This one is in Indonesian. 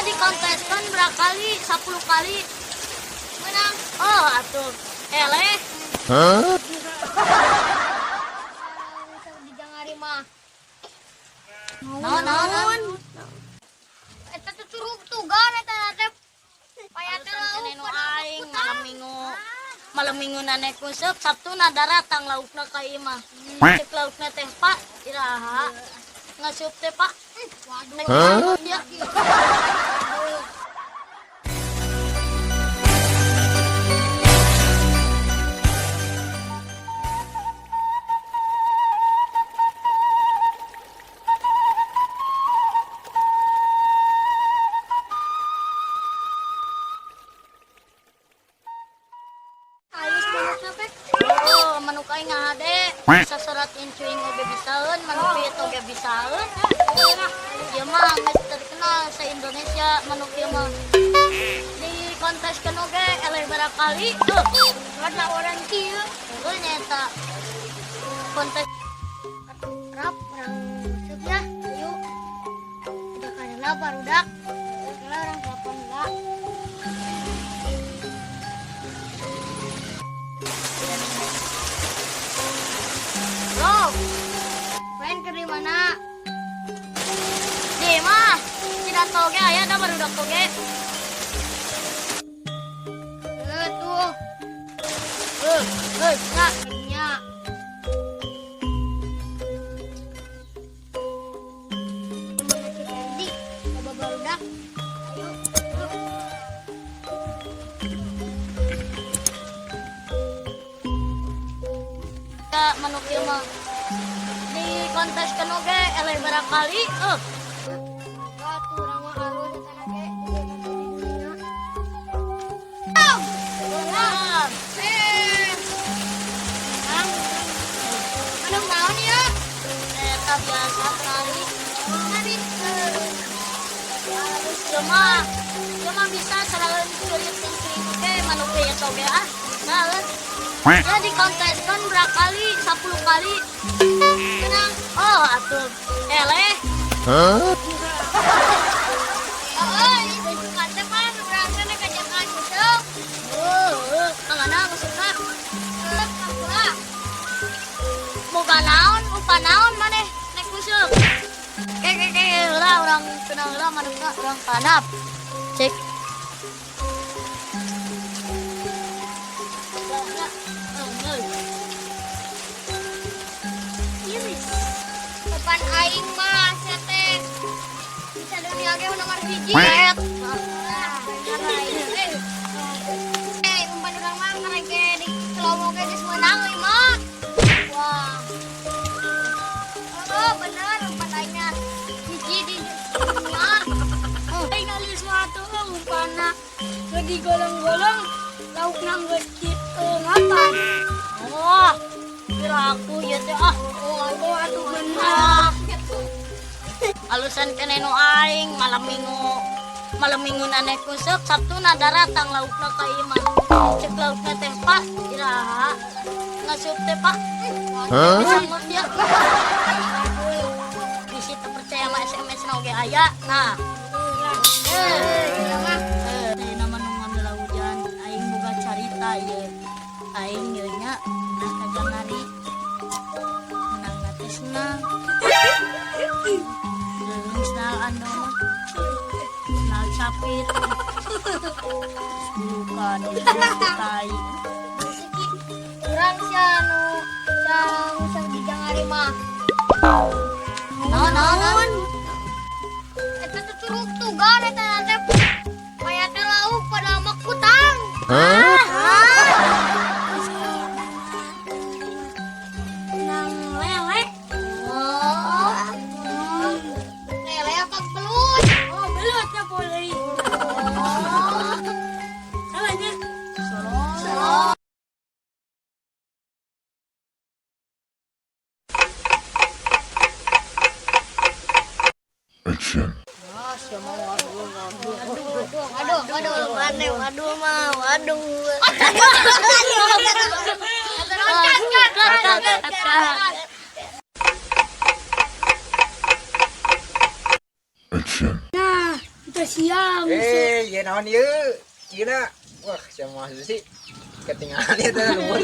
dikonteskan berapa kali? 10 kali. Menang. Oh, atuh. Eleh. Hah? Dijangari mah. Naon. Eta tuh curug tugan eta teh. Paya teh lauk aing malam minggu nanek kusuk Sabtu nada datang laukna ka ieu mah. Cek laukna teh Pak, iraha. Ngasup teh Pak. Waduh. Ya. Manuk aing ngade bisa serat incuing oge bisaeun manuk pieu oge bisaeun ieu mah geus terkenal se Indonesia manuk ieu mah di konteskeun oge eleh barakali ada orang kieu heuh nyata kontes rap orang cuk ya yuk udah karena barudak kalau orang telepon enggak. Bro, main ke di mana? Di mah, tidak toge aya da baru dak toge. Tuh. Nya. Di, coba baru dak. Manuk ieu mah di konteskeun oge eleh barakali urang mah alus eta ge manuk naon ieu eta biasa kali cuma bisa saraeun curit-curit oge manuk ieu toge naeun. Ya dikonteskan berapa kali? 10 kali. Menang. Oh, atuh. Eleh. Hah? Ini kata mah berangkat ke Jakarta kusuk. Kemana kusukna? Kapula. Boga naon, upah naon maneh nek kusuk. Heula urang kenal heula manehna urang kanap. Cek. Depan aing mah teh bisa dunia ge nomor 1 umpan urang mah ngareke di kelomo ge geus meunang we mah. Wah. Oh bener umpan aingna hiji di dunia. Aing nulis mah tuh umpanna di golong-golong laukna geus ngatan. Oh. Kira aku ya teh atuh bener. Alusan kene nu aing malam minggu nanek kusuk Sabtu nada datang laukna ka ieu mah. Cek laukna teh Pak, iraha. Ngasup teh Pak. Bisa ngerti ya. Bisi teu percaya sama SMS na oge aya. Nah. Teh nama nu ngambil hujan aing boga carita ieu. Aing ieu nya kajangari menang nanti senang senal anu mah senal capit bukan tai kurang si anu sang dijangari mah naon eta tuh curug tugan eta teh paya teh lauk pada makutang. Action. Nah, kita spesial. Ya naon ieu? Cina. Wah, siapa masuk sih? Ketinggalan itu luar.